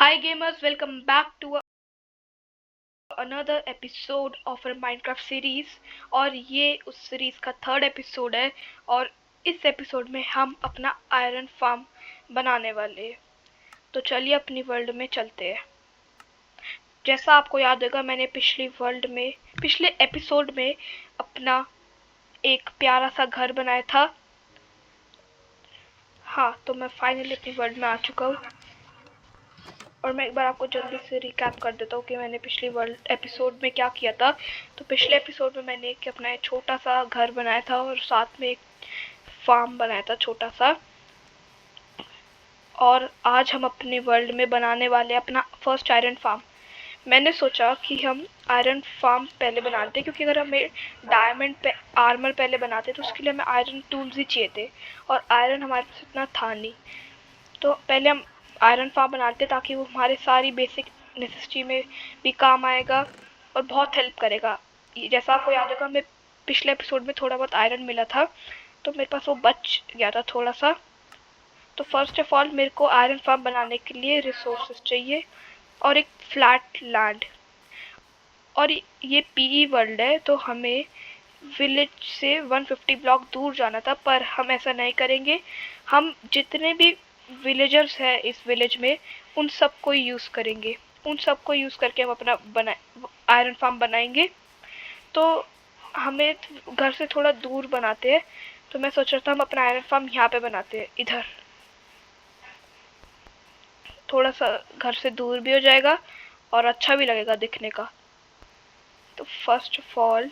Hi gamers, welcome back to another episode of our Minecraft series। और ये उस series का थर्ड एपिसोड है और इस एपिसोड में हम अपना आयरन फार्म बनाने वाले हैं। तो चलिए अपनी वर्ल्ड में चलते हैं। जैसा आपको याद होगा, मैंने पिछले एपिसोड में अपना एक प्यारा सा घर बनाया था। हाँ, तो मैं फाइनली अपनी वर्ल्ड में आ चुका हूँ और मैं एक बार आपको जल्दी से रिकैप कर देता हूँ कि मैंने पिछली वर्ल्ड एपिसोड में क्या किया था। तो पिछले एपिसोड में मैंने अपना एक छोटा सा घर बनाया था और साथ में एक फार्म बनाया था छोटा सा। और आज हम अपने वर्ल्ड में बनाने वाले अपना फर्स्ट आयरन फार्म। मैंने सोचा कि हम आयरन फार्म पहले बनाते हैं, क्योंकि अगर हमें डायमंड पे आर्मर पहले बनाते तो उसके लिए हमें आयरन टूल्स ही चाहिए थे और आयरन हमारे पास इतना था नहीं। तो पहले हम आयरन फार्म बनाते ताकि वो हमारे सारी बेसिक नेसेसिटी में भी काम आएगा और बहुत हेल्प करेगा। जैसा आपको याद होगा, हमें पिछले एपिसोड में थोड़ा बहुत आयरन मिला था तो मेरे पास वो बच गया था थोड़ा सा। तो फर्स्ट ऑफ ऑल मेरे को आयरन फार्म बनाने के लिए रिसोर्सेज चाहिए और एक फ्लैट लैंड। और ये पीई वर्ल्ड है तो हमें विलेज से 150 ब्लॉक दूर जाना था, पर हम ऐसा नहीं करेंगे। हम जितने भी विलेजर्स हैं इस विलेज में उन सबको यूज़ करेंगे। उन सबको यूज़ करके हम अपना आयरन फार्म बनाएंगे। तो हमें घर से थोड़ा दूर बनाते हैं, तो मैं सोच रहा था हम अपना आयरन फार्म यहाँ पे बनाते हैं, इधर। थोड़ा सा घर से दूर भी हो जाएगा और अच्छा भी लगेगा दिखने का। तो फर्स्ट ऑफ ऑल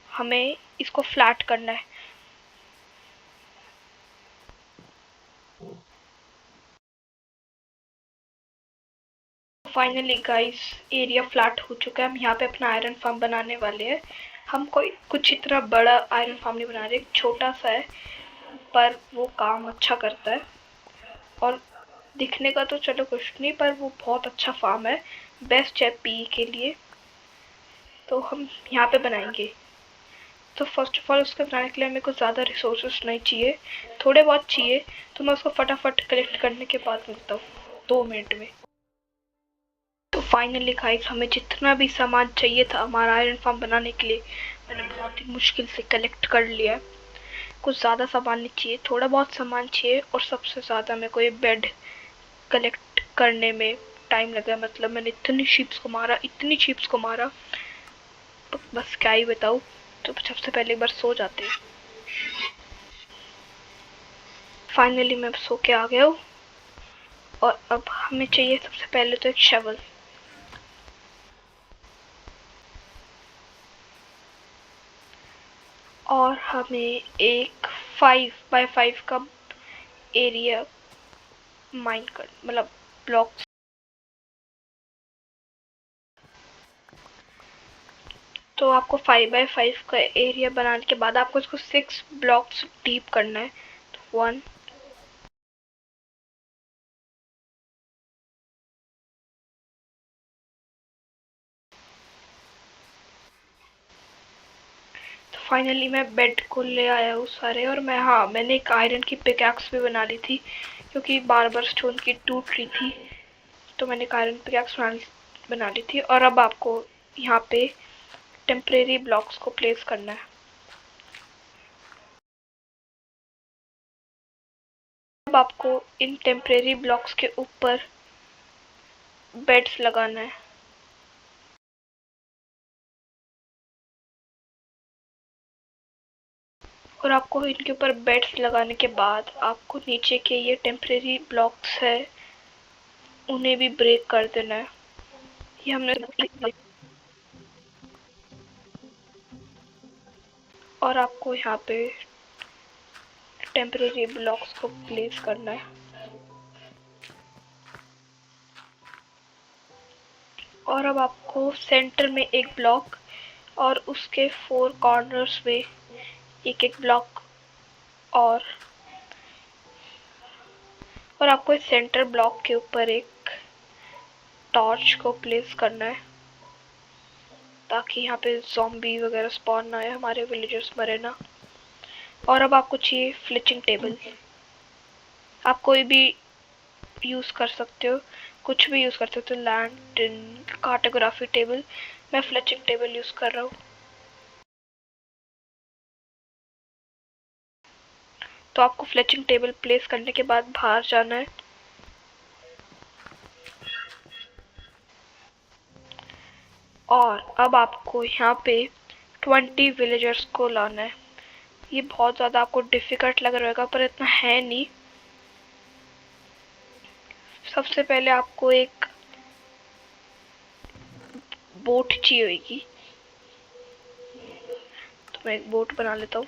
हमें इसको फ्लैट करना है। फाइनली गाइस, एरिया फ्लैट हो चुका है। हम यहाँ पे अपना आयरन फार्म बनाने वाले हैं। हम कोई कुछ इतना बड़ा आयरन फार्म नहीं बना रहे, छोटा सा है पर वो काम अच्छा करता है। और दिखने का तो चलो कुछ नहीं, पर वो बहुत अच्छा फार्म है, बेस्ट है पी के लिए। तो हम यहाँ पे बनाएंगे। तो फर्स्ट ऑफ ऑल उसको बनाने के लिए हमें कुछ ज़्यादा रिसोर्सेस नहीं चाहिए, थोड़े बहुत चाहिए। तो मैं उसको फटाफट कलेक्ट करने के बाद मिलता हूँ 2 मिनट में। तो फाइनली गाइस, हमें जितना भी सामान चाहिए था हमारा आयरन फार्म बनाने के लिए मैंने बहुत ही मुश्किल से कलेक्ट कर लिया। कुछ ज़्यादा सामान नहीं चाहिए, थोड़ा बहुत सामान चाहिए। और सबसे ज़्यादा मेरे को ये बेड कलेक्ट करने में टाइम लगा। मतलब मैंने इतनी शीप्स को मारा, तो बस क्या ही बताऊँ। तो सबसे पहले एक बार सो जाते हैं। फाइनली मैं सो के आ गया हूँ और अब हमें चाहिए सबसे पहले तो एक शवल। और हमें एक 5x5 का एरिया माइन कर, मतलब ब्लॉक्स। तो आपको 5x5 का एरिया बनाने के बाद आपको इसको 6 ब्लॉक्स डीप करना है। तो 1, तो फाइनली मैं बेड को ले आया हूँ सारे। और मैंने एक आयरन की पिकैक्स भी बना ली थी, क्योंकि बार बार स्टोन की टूट रही थी। तो मैंने एक आयरन पिकैक्स बना ली थी। और अब आपको यहाँ पे टेम्परेरी ब्लॉक्स को प्लेस करना है। अब आपको इन टेम्परेरी ब्लॉक्स के ऊपर बेड्स लगाना है। और आपको इनके ऊपर बेड्स लगाने के बाद आपको नीचे के ये टेम्परेरी ब्लॉक्स है उन्हें भी ब्रेक कर देना है। ये हमने और आपको यहाँ पे टेम्परेरी ब्लॉक्स को प्लेस करना है। और अब आपको सेंटर में एक ब्लॉक और उसके 4 कॉर्नर्स में एक एक ब्लॉक और आपको इस सेंटर ब्लॉक के ऊपर एक टॉर्च को प्लेस करना है, ताकि यहाँ पे ज़ॉम्बी वगैरह स्पॉन ना आए, हमारे विलेजर्स मरे ना। और अब आपको चाहिए फ्लिचिंग टेबल। आप कोई भी यूज़ कर सकते हो, कुछ भी यूज़ कर सकते हो, लैंड, कार्टोग्राफी टेबल। मैं फ्लेचिंग टेबल यूज़ कर रहा हूँ। तो आपको फ्लेचिंग टेबल प्लेस करने के बाद बाहर जाना है और अब आपको यहाँ पे 20 विलेजर्स को लाना है। ये बहुत ज़्यादा आपको डिफ़िकल्ट लग रहा होगा पर इतना है नहीं। सबसे पहले आपको एक बोट चाहिए होगी, तो मैं एक बोट बना लेता हूँ।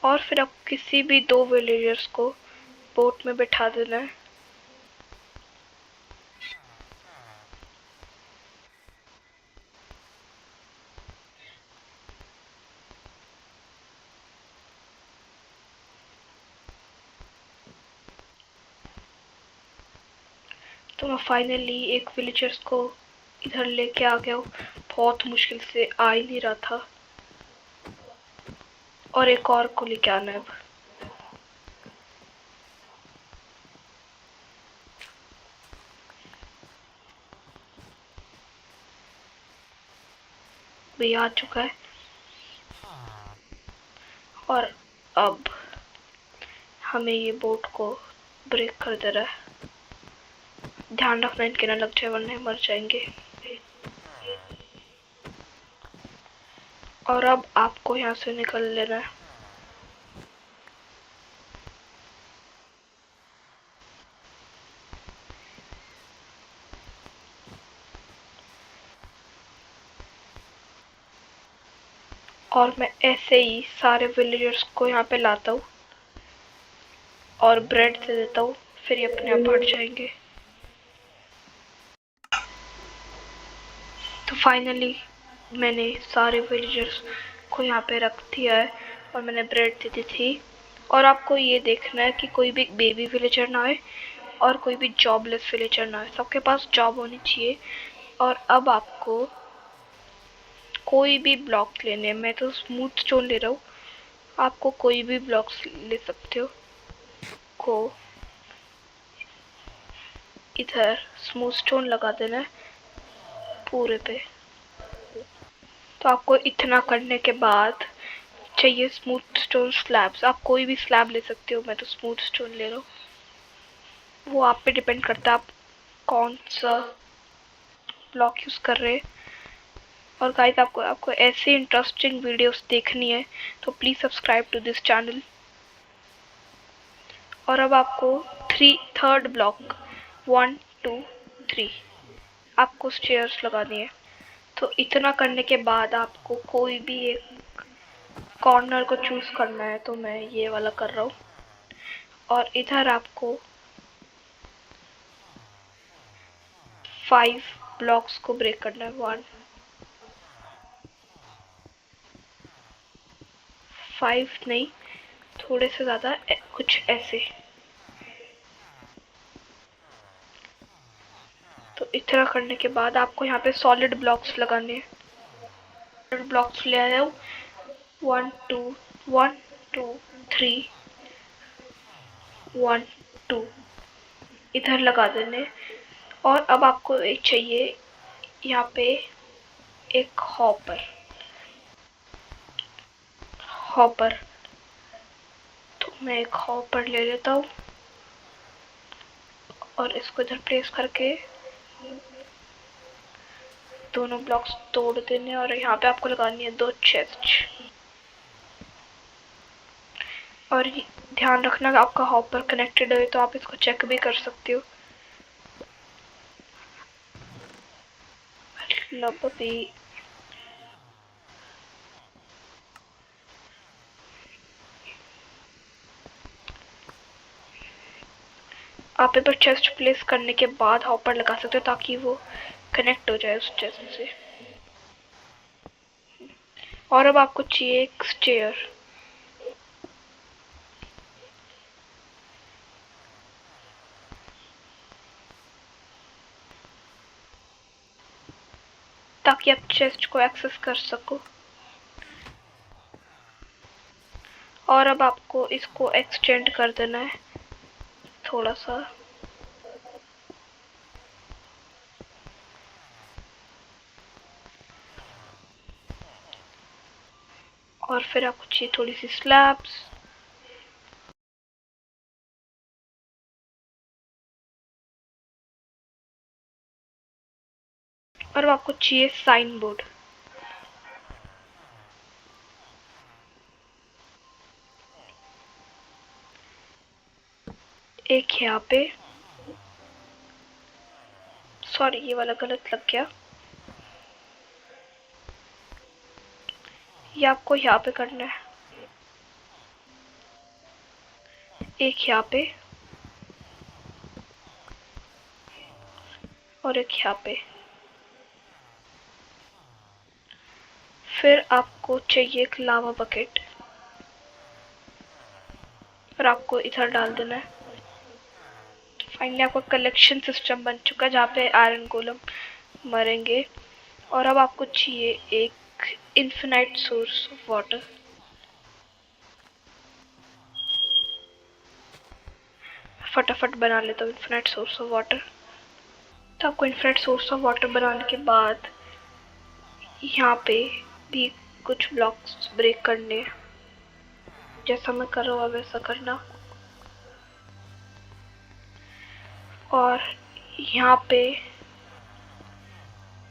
और फिर आप किसी भी 2 विलेजर्स को बोट में बिठा देना है। तो मैं फाइनली एक विलेजर्स को इधर लेके आ गया हूँ। बहुत मुश्किल से आ ही नहीं रहा था और एक और को लेके आना है अब। भी आ चुका है और अब हमें ये बोट को ब्रेक कर दे रहा है। ध्यान रखना इनके ना लग जाए वरना मर जाएंगे। और अब आपको यहाँ से निकल लेना है। और मैं ऐसे ही सारे विलेजर्स को यहाँ पे लाता हूँ और ब्रेड दे देता हूँ, फिर ये अपने आप हट जाएंगे। तो फाइनली मैंने सारे विलेजर्स को यहाँ पे रख दिया है और मैंने ब्रेड दे दी थी। और आपको ये देखना है कि कोई भी बेबी विलेजर ना आए और कोई भी जॉबलेस विलेजर ना आए, सबके पास जॉब होनी चाहिए। और अब आपको कोई भी ब्लॉक लेने, मैं तो स्मूथ स्टोन ले रहा हूँ, आपको कोई भी ब्लॉक्स ले सकते हो। को इधर स्मूथ स्टोन लगा देना है पूरे पे। तो आपको इतना करने के बाद चाहिए स्मूथ स्टोन स्लैब्स। आप कोई भी स्लैब ले सकते हो, मैं तो स्मूथ स्टोन ले रहा हूँ। वो आप पे डिपेंड करता है आप कौन सा ब्लॉक यूज़ कर रहे हैं। और गाइस आपको ऐसी इंटरेस्टिंग वीडियोस देखनी है तो please subscribe to this channel. और अब आपको थर्ड ब्लॉक 1 2 3 आपको स्टेयर्स लगानी है। तो इतना करने के बाद आपको कोई भी एक कॉर्नर को चूज़ करना है, तो मैं ये वाला कर रहा हूँ। और इधर आपको 5 ब्लॉक्स को ब्रेक करना है। 1 5 नहीं, थोड़े से ज़्यादा, कुछ ऐसे। तो इतना करने के बाद आपको यहाँ पे सॉलिड ब्लॉक्स लगाने हैं। सॉलिड ब्लॉक्स ले आया हूँ। 1 2 1 2 3 1 2 इधर लगा देने। और अब आपको एक चाहिए यहाँ पे एक हॉपर। तो मैं एक हॉपर ले लेता हूँ और इसको इधर प्लेस करके दोनों ब्लॉक्स तोड़ देने। और यहाँ पे आपको लगानी है 2 चेस्ट। और ध्यान रखना आपका हॉपर कनेक्टेड है तो आप इसको चेक भी कर सकते हो। मतलब अभी आप एक बार चेस्ट प्लेस करने के बाद हॉपर लगा सकते हो ताकि वो कनेक्ट हो जाए उस चेस्ट से। और अब आपको चाहिए एक स्टेयर। ताकि आप चेस्ट को एक्सेस कर सको। और अब आपको इसको एक्सटेंड कर देना है थोड़ा सा। और फिर आपको चाहिए थोड़ी सी स्लैब्स। और अब आपको चाहिए साइन बोर्ड। एक यहाँ पे, सॉरी ये वाला गलत लग गया, ये आपको यहाँ पे करना है। एक यहाँ पे और एक यहाँ पे। फिर आपको चाहिए एक लावा बकेट और आपको इधर डाल देना है। फाइनली आपका कलेक्शन सिस्टम बन चुका है जहाँ पे आयरन गोलम मरेंगे। और अब आपको चाहिए एक इन्फिनाइट सोर्स ऑफ वाटर। फटाफट बना लेता हूँ इन्फिनाइट सोर्स ऑफ वाटर। तो आपको इन्फिनाइट सोर्स ऑफ वाटर बनाने के बाद यहाँ पे भी कुछ ब्लॉक्स ब्रेक करने, जैसा मैं कर रहा हूँ वैसा करना। और यहाँ पे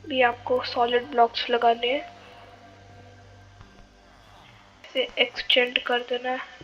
भी आपको सॉलिड ब्लॉक्स लगाने हैं, इसे एक्सटेंड कर देना है।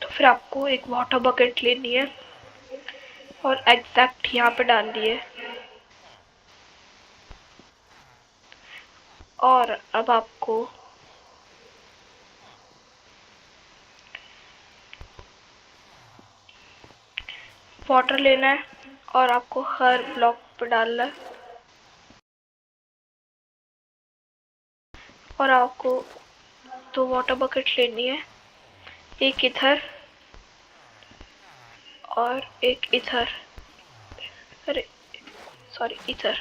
तो फिर आपको एक वाटर बकेट लेनी है और एग्जैक्ट यहाँ पे डाल दिए। और अब आपको वाटर लेना है और आपको हर ब्लॉक पे डालना है। और आपको दो वाटर बकेट लेनी है, एक इधर और एक इधर, अरे सॉरी इधर।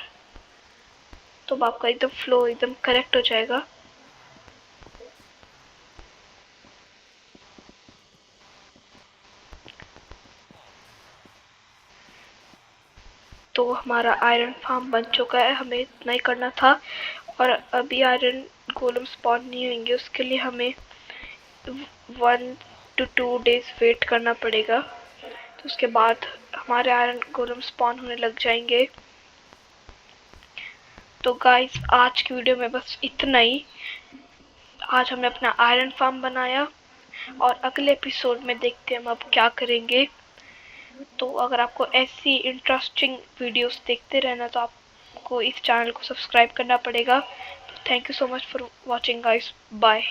तो आपका एकदम फ्लो एकदम करेक्ट हो जाएगा। तो हमारा आयरन फार्म बन चुका है, हमें इतना ही करना था। और अभी आयरन गोलम स्पॉन नहीं होंगे, उसके लिए हमें 1 to 2 days वेट करना पड़ेगा। तो उसके बाद हमारे आयरन गोलम स्पॉन होने लग जाएंगे। तो गाइस आज की वीडियो में बस इतना ही। आज हमने अपना आयरन फार्म बनाया और अगले एपिसोड में देखते हैं हम अब क्या करेंगे। तो अगर आपको ऐसी इंटरेस्टिंग वीडियोस देखते रहना तो आपको इस चैनल को सब्सक्राइब करना पड़ेगा। Thank you so much for watching guys, bye.